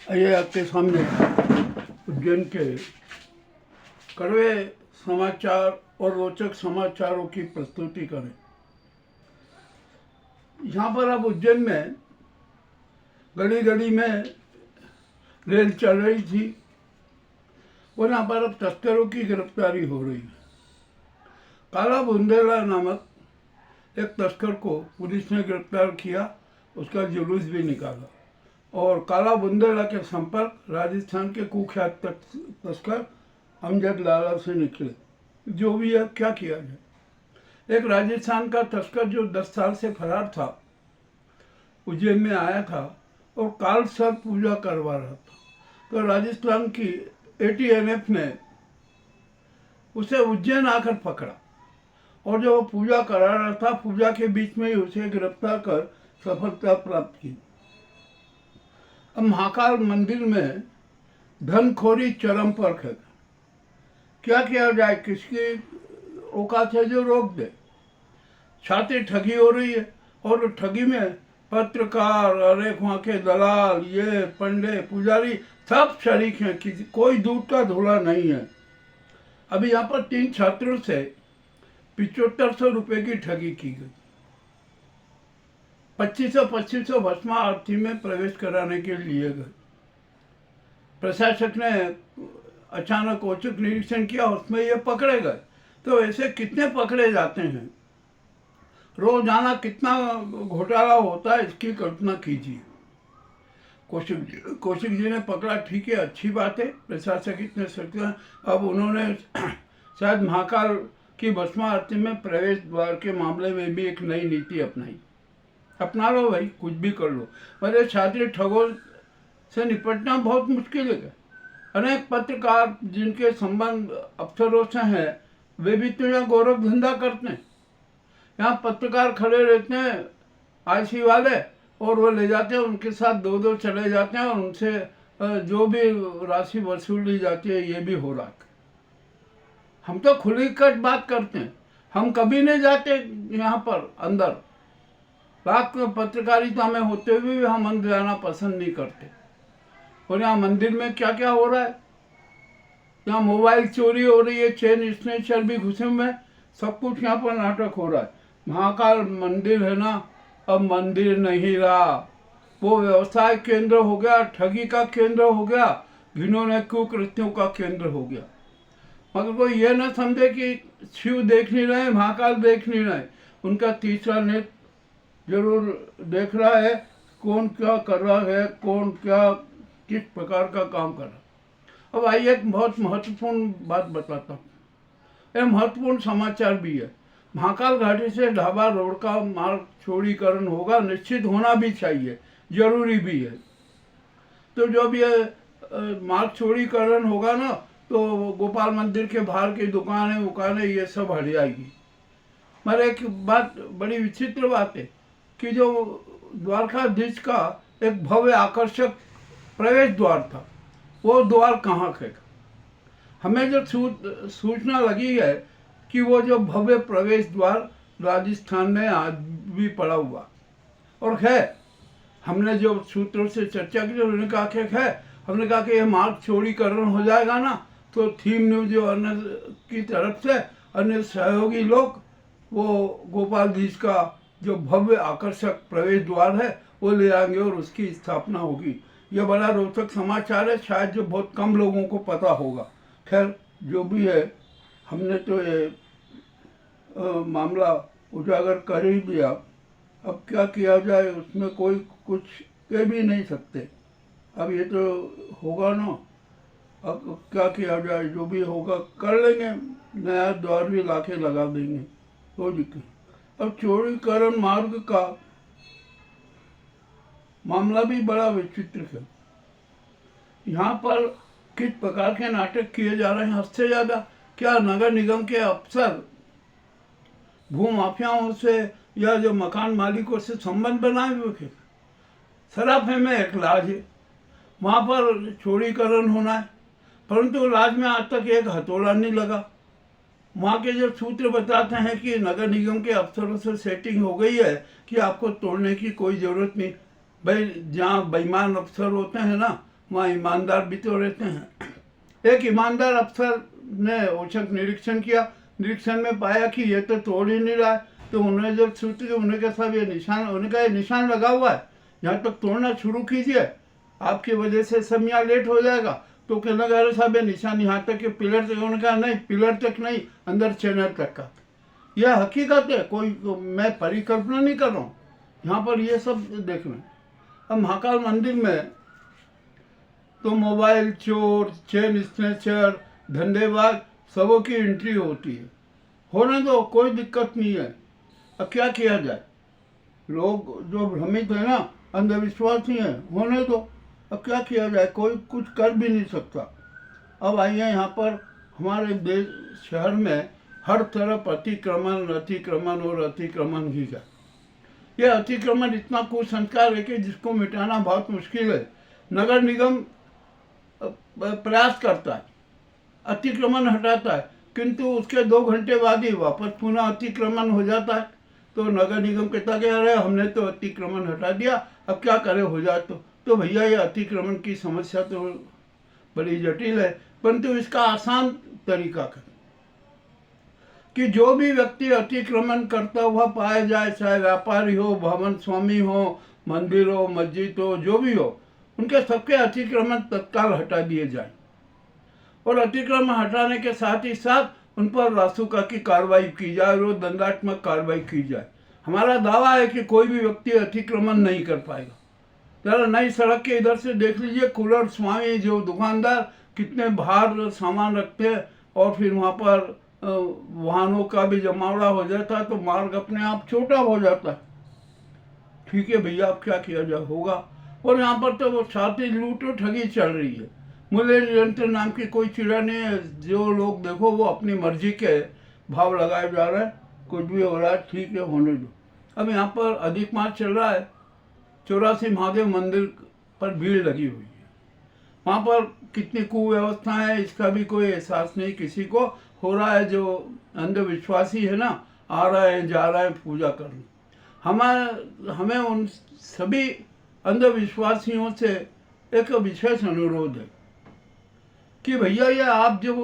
आइए आपके सामने उज्जैन के कड़वे समाचार और रोचक समाचारों की प्रस्तुति करें। यहाँ पर अब उज्जैन में गली गली में रेल चल रही थी और यहाँ पर अब तस्करों की गिरफ्तारी हो रही है। काला बुंदेला नामक एक तस्कर को पुलिस ने गिरफ्तार किया, उसका जुलूस भी निकाला और काला बुंदेला के संपर्क राजस्थान के कुख्यात तस्कर अमजद लाला से निकले। जो भी है, क्या किया जाए। एक राजस्थान का तस्कर जो 10 साल से फरार था, उज्जैन में आया था और काल सर्प पूजा करवा रहा था, तो राजस्थान की एटीएनएफ ने उसे उज्जैन आकर पकड़ा और जो वो पूजा करा रहा था, पूजा के बीच में ही उसे गिरफ्तार कर सफलता प्राप्त की। अब महाकाल मंदिर में धनखोरी चरम पर है। क्या किया जाए, किसकी औकात है जो रोक दे। छाती ठगी हो रही है और ठगी में पत्रकार, अरे वहाँ के दलाल, ये पंडे, पुजारी सब शरीक हैं, किसी कोई दूध का धुला नहीं है। अभी यहाँ पर 3 छात्रों से 7500 रुपये की ठगी की गई। 2500 भस्मा आरती में प्रवेश कराने के लिए गए। प्रशासक ने अचानक औचक निरीक्षण किया, उसमें ये पकड़े गए। तो ऐसे कितने पकड़े जाते हैं, रोजाना कितना घोटाला होता है, इसकी कल्पना कीजिए। कौशिक जी ने पकड़ा, ठीक है, अच्छी बात है, प्रशासक इतने सख्त हैं। अब उन्होंने शायद महाकाल की भस्मा आरती में प्रवेश द्वार के मामले में भी एक नई नीति अपनाई। अपना लो भाई, कुछ भी कर लो। मेरे छात्र ठगों से निपटना बहुत मुश्किल है। अनेक पत्रकार जिनके संबंध अफसरों से हैं, वे भी तो यहाँ गौरव धंधा करते हैं। यहाँ पत्रकार खड़े रहते हैं आईसी वाले और वो ले जाते हैं, उनके साथ 2-2 चले जाते हैं और उनसे जो भी राशि वसूली जाती है, ये भी हो रहा है। हम तो खुली कट बात करते हैं, हम कभी नहीं जाते यहाँ पर अंदर। लाख पत्रकारिता में होते हुए भी हम अंदर जाना पसंद नहीं करते। और यहाँ मंदिर में क्या क्या हो रहा है, यहाँ मोबाइल चोरी हो रही है, चेन स्नेचर भी घुसे हुए हैं, सब कुछ यहाँ पर नाटक हो रहा है। महाकाल मंदिर है ना, अब मंदिर नहीं रहा, वो व्यवसाय केंद्र हो गया, ठगी का केंद्र हो गया, घिनौने कुकृत्यों का केंद्र हो गया। मगर कोई ये ना समझे कि शिव देख नहीं रहे, महाकाल देख नहीं रहे, उनका तीसरा नेत्र जरूर देख रहा है, कौन क्या कर रहा है, कौन क्या किस प्रकार का काम कर रहा है। अब आइए एक बहुत महत्वपूर्ण बात बताता हूँ, यह महत्वपूर्ण समाचार भी है। महाकाल घाटी से ढाबा रोड का मार्ग चौड़ीकरण होगा, निश्चित होना भी चाहिए, जरूरी भी है। तो जब ये मार्ग चौड़ीकरण होगा ना, तो गोपाल मंदिर के बाहर की दुकानें ये सब हट जाएगी। मगर एक बात, बड़ी विचित्र बात है कि जो द्वारकाधीश का एक भव्य आकर्षक प्रवेश द्वार था, वो द्वार कहाँ है। हमें जो सूचना लगी है कि वो जो भव्य प्रवेश द्वार राजस्थान में आज भी पड़ा हुआ और है। हमने जो सूत्रों से चर्चा की, उन्होंने कहा कि है, हमने कहा कि ये मार्ग चौड़ीकरण हो जाएगा ना, तो थीम न्यूज जो अन्य की तरफ से अन्य सहयोगी लोग वो गोपालधीश का जो भव्य आकर्षक प्रवेश द्वार है वो ले आएंगे और उसकी स्थापना होगी। ये बड़ा रोचक समाचार है, शायद जो बहुत कम लोगों को पता होगा। खैर, जो भी है, हमने तो ये मामला उजागर कर ही दिया। अब क्या किया जाए, उसमें कोई कुछ कह भी नहीं सकते। अब ये तो होगा ना, अब क्या किया जाए, जो भी होगा कर लेंगे, नया द्वार भी लाके लगा देंगे, कोई दिक्कत। अब चौड़ीकरण मार्ग का मामला भी बड़ा विचित्र है। यहाँ पर किस प्रकार के नाटक किए जा रहे हैं, हद से ज़्यादा। क्या नगर निगम के अफसर भू माफियाओं से या जो मकान मालिकों से संबंध बनाए हुए थे? सराफे में एक लाज है, वहाँ पर चौड़ीकरण होना है, परंतु लाज में आज तक एक हथौड़ा नहीं लगा। वहाँ के जो सूत्र बताते हैं कि नगर निगम के अफसरों से सेटिंग हो गई है कि आपको तोड़ने की कोई ज़रूरत नहीं। भाई, जहाँ बेईमान अफसर होते हैं ना, वहाँ ईमानदार भी तो रहते हैं। एक ईमानदार अफसर ने औचक निरीक्षण किया, निरीक्षण में पाया कि ये तो तोड़ ही नहीं रहा है। तो उन्होंने जब सूत्र के उन्होंने कहा साहब ये निशान, उन्होंने कहा ये निशान लगा हुआ है, यहाँ तक तोड़ना शुरू कीजिए, आपकी वजह से सब यहाँ लेट हो जाएगा। तो कहने लगा अरे साहब ये निशान यहाँ तक के पिलर तक, उन्होंने कहा नहीं पिलर तक नहीं, अंदर चैनल तक का। यह हकीकत है, कोई मैं परिकल्पना नहीं कर रहा हूँ, यहाँ पर ये सब देखना। अब महाकाल मंदिर में तो मोबाइल चोर, चेन स्नैचर, धंधेबाज सबों की एंट्री होती है। होने दो, कोई दिक्कत नहीं है। अब क्या किया जाए, लोग जो भ्रमित है ना, अंधविश्वासी हैं, होने दो। अब क्या किया जाए, कोई कुछ कर भी नहीं सकता। अब आइए यहाँ पर हमारे देश शहर में हर तरफ अतिक्रमण अतिक्रमण और अतिक्रमण ही है। यह अतिक्रमण इतना कुसंस्कार है कि जिसको मिटाना बहुत मुश्किल है। नगर निगम प्रयास करता है, अतिक्रमण हटाता है, किंतु उसके 2 घंटे बाद ही वापस पुनः अतिक्रमण हो जाता है। तो नगर निगम कहता कि अरे हमने तो अतिक्रमण हटा दिया, अब क्या करें, हो जाए तो भैया ये अतिक्रमण की समस्या तो बड़ी जटिल है, परंतु इसका आसान तरीका करें कि जो भी व्यक्ति अतिक्रमण करता हुआ पाया जाए, चाहे व्यापारी हो, भवन स्वामी हो, मंदिर हो, मस्जिद हो, जो भी हो, उनके सबके अतिक्रमण तत्काल हटा दिए जाए। और अतिक्रमण हटाने के साथ ही साथ उन पर रासुका की कार्रवाई की जाए और दंडात्मक कार्रवाई की जाए। हमारा दावा है कि कोई भी व्यक्ति अतिक्रमण नहीं कर पाएगा। जरा नई सड़क के इधर से देख लीजिए, कूलर स्वामी जो दुकानदार कितने बाहर सामान रखते हैं, और फिर वहाँ पर वाहनों का भी जमावड़ा हो जाता है, तो मार्ग अपने आप छोटा हो जाता है। ठीक है भैया, अब क्या किया जाए, होगा। और यहाँ पर तो वो छाती लूट और ठगी चल रही है। मूल्य निरंतर नाम की कोई चिड़ा नहीं है। जो लोग देखो वो अपनी मर्जी के भाव लगाए जा रहे हैं, कुछ भी हो रहा है, ठीक है, होने दो। अब यहाँ पर अधिक मास चल रहा है, 84 महादेव मंदिर पर भीड़ लगी हुई है। वहाँ पर कितनी कुव्यवस्था है इसका भी कोई एहसास नहीं किसी को हो रहा है। जो अंधविश्वासी है ना, आ रहे हैं जा रहे हैं पूजा करने। हमें उन सभी अंधविश्वासियों से एक विशेष अनुरोध है कि भैया ये आप जो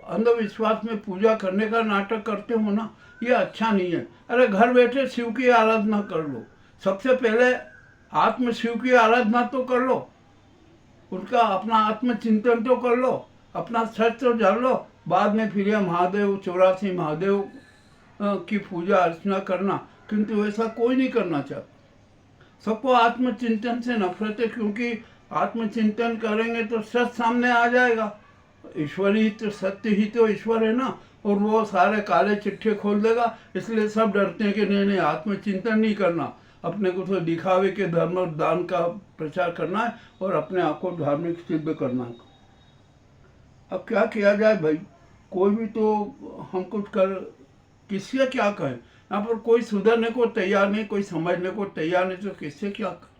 अंधविश्वास में पूजा करने का नाटक करते हो ना, ये अच्छा नहीं है। अरे घर बैठे शिव की आराधना कर लो, सबसे पहले आत्म शिव की आराधना तो कर लो, उनका अपना आत्मचिंतन तो कर लो, अपना सच तो जान लो, बाद में फिर यह महादेव 84 महादेव की पूजा अर्चना करना। किंतु ऐसा कोई नहीं करना चाहता। सबको आत्मचिंतन से नफरत है, क्योंकि आत्मचिंतन करेंगे तो सच सामने आ जाएगा। ईश्वर ही तो, सत्य ही तो ईश्वर है ना, और वो सारे काले चिट्ठे खोल देगा। इसलिए सब डरते हैं कि नहीं आत्मचिंतन नहीं करना, अपने को तो दिखावे के धर्म और दान का प्रचार करना है और अपने आप को धार्मिक सिद्ध करना है। अब क्या किया जाए भाई, कोई भी तो हम कुछ कर, किससे क्या कहें। यहाँ पर कोई सुधरने को तैयार नहीं, कोई समझने को तैयार नहीं, तो किससे क्या करें।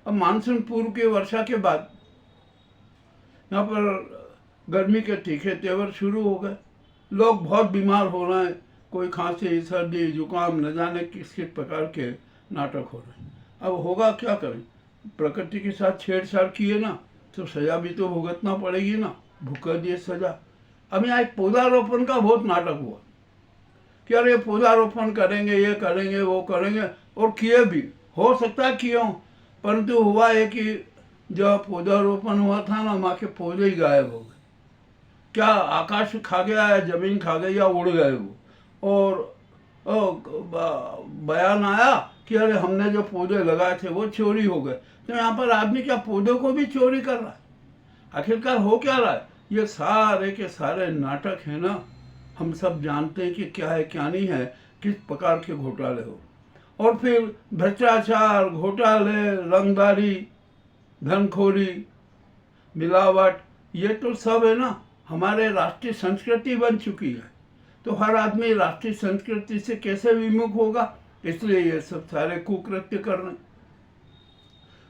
अब मानसून पूर्व की वर्षा के बाद यहाँ पर गर्मी के तीखे तेवर शुरू हो गए। लोग बहुत बीमार हो रहे हैं, कोई खांसी सर्दी जुकाम, न जाने किस किस प्रकार के नाटक हो रहे हैं। अब होगा क्या करें, प्रकृति के साथ छेड़छाड़ किए ना तो सजा भी तो भुगतना पड़ेगी ना, भुगत दिए सजा। अब यहाँ एक पौधारोपण का बहुत नाटक हुआ कि अरे पौधारोपण करेंगे, ये करेंगे, वो करेंगे, और किए भी, हो सकता है किए हों, परंतु हुआ है कि जब पौधारोपण हुआ था ना, वहाँ के पौधे ही गायब हो गए। क्या आकाश खा गया है, जमीन खा गई, या उड़ गए वो। और बयान आया कि अरे हमने जो पौधे लगाए थे वो चोरी हो गए। तो यहाँ पर आदमी क्या पौधों को भी चोरी कर रहा है? आखिरकार हो क्या रहा है? ये सारे के सारे नाटक है ना। हम सब जानते हैं कि क्या है क्या नहीं है, किस प्रकार के घोटाले हो। और फिर भ्रष्टाचार, घोटाले, रंगदारी, धनखोरी, मिलावट, ये तो सब है ना हमारे राष्ट्रीय संस्कृति बन चुकी है। तो हर आदमी राष्ट्रीय संस्कृति से कैसे विमुख होगा, इसलिए ये सब सारे कुकृत्य कर रहे हैं।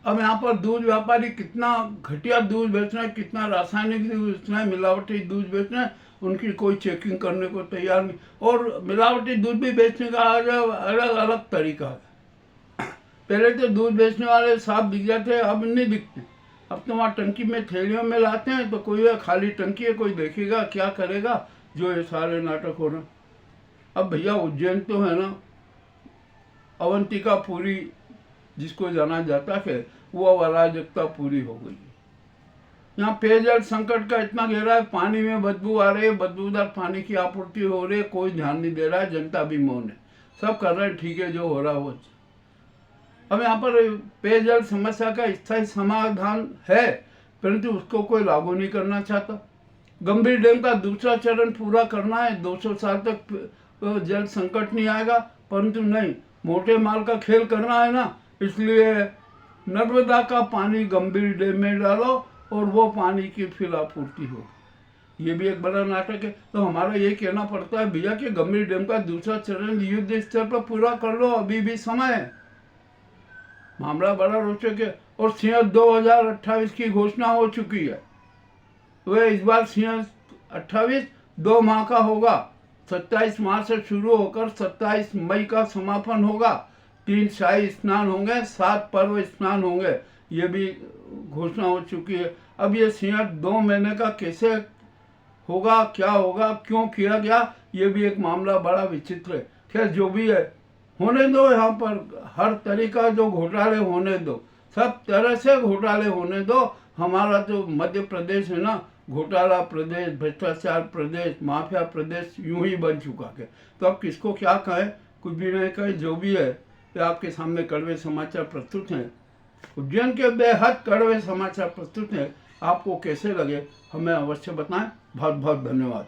अब यहाँ पर दूध व्यापारी कितना घटिया दूध बेच रहे हैं, कितना रासायनिक दूध बेच रहे हैं, मिलावटी दूध बेच रहे हैं, उनकी कोई चेकिंग करने को तैयार नहीं। और मिलावटी दूध भी बेचने का अलग अलग तरीका है। पहले तो दूध बेचने वाले साफ दिख जाते, अब नहीं दिखते। अब तो वहाँ टंकी में थैलियों में लाते हैं, तो कोई है खाली टंकी है, कोई देखेगा क्या करेगा, जो ये सारे नाटक हो रहे हैं। अब भैया उज्जैन तो है ना, अवंतिका पूरी जिसको जाना जाता है, वो अब अराजकता पूरी हो गई। यहाँ पेयजल संकट का इतना गहरा है, पानी में बदबू आ रही है, बदबूदार पानी की आपूर्ति हो रही है, कोई ध्यान नहीं दे रहा है, जनता भी मौन है, सब कर रहे हैं ठीक है, जो हो रहा है वो। अब यहाँ पर पेयजल समस्या का स्थायी समाधान है, परंतु उसको कोई लागू नहीं करना चाहता। गंभीर डैम का दूसरा चरण पूरा करना है, 200 साल तक जल संकट नहीं आएगा, परंतु नहीं, मोटे माल का खेल करना है ना, इसलिए नर्मदा का पानी गंभीर डैम में डालो और वो पानी की फिर आपूर्ति हो। ये भी एक बड़ा नाटक है। तो हमारा ये कहना पड़ता है भैया कि गंभीर डैम का दूसरा चरण युद्ध स्तर पर पूरा कर लो, अभी भी समय है। मामला बड़ा रोचक है। और सिंह 2028 की घोषणा हो चुकी है, वह इस बार सिंह 28 2 माह का होगा। 27 मार्च से शुरू होकर 27 मई का समापन होगा। 3 शाही स्नान होंगे, 7 पर्व स्नान होंगे, ये भी घोषणा हो चुकी है। अब ये सिंह 2 महीने का कैसे होगा, क्या होगा, क्यों किया गया, ये भी एक मामला बड़ा विचित्र है। खैर जो भी है, होने दो, यहाँ पर हर तरीका जो घोटाले होने दो, सब तरह से घोटाले होने दो। हमारा जो मध्य प्रदेश है ना, घोटाला प्रदेश, भ्रष्टाचार प्रदेश, माफिया प्रदेश यूं ही बन चुका है। तो अब किसको क्या कहें, कुछ भी नहीं कहे, जो भी है ये आपके सामने कड़वे समाचार प्रस्तुत हैं। उज्जैन के बेहद कड़वे समाचार प्रस्तुत हैं। आपको कैसे लगे हमें अवश्य बताएं। बहुत बहुत धन्यवाद।